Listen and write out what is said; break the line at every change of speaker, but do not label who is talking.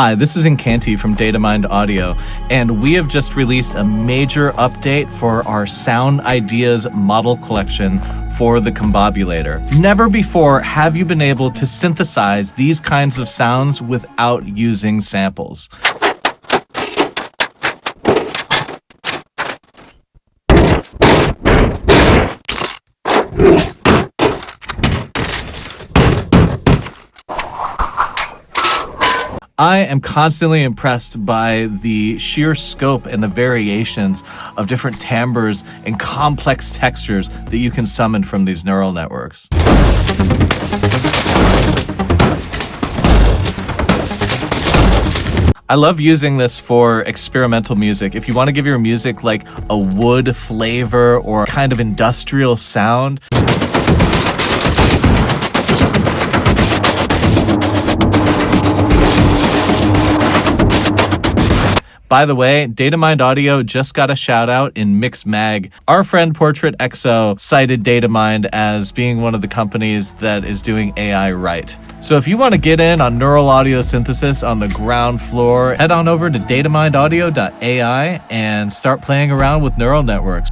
Hi, this is Incanti from DataMind Audio, and we have just released a major update for our Sound Ideas model collection for the Combobulator. Never before have you been able to synthesize these kinds of sounds without using samples. I am constantly impressed by the sheer scope and the variations of different timbres and complex textures that you can summon from these neural networks. I love using this for experimental music. If you want to give your music like a wood flavor or kind of industrial sound, by the way, DataMind Audio just got a shout out in Mix Mag. Our friend Portrait XO cited DataMind as being one of the companies that is doing AI right. So if you want to get in on neural audio synthesis on the ground floor, head on over to datamindaudio.ai and start playing around with neural networks.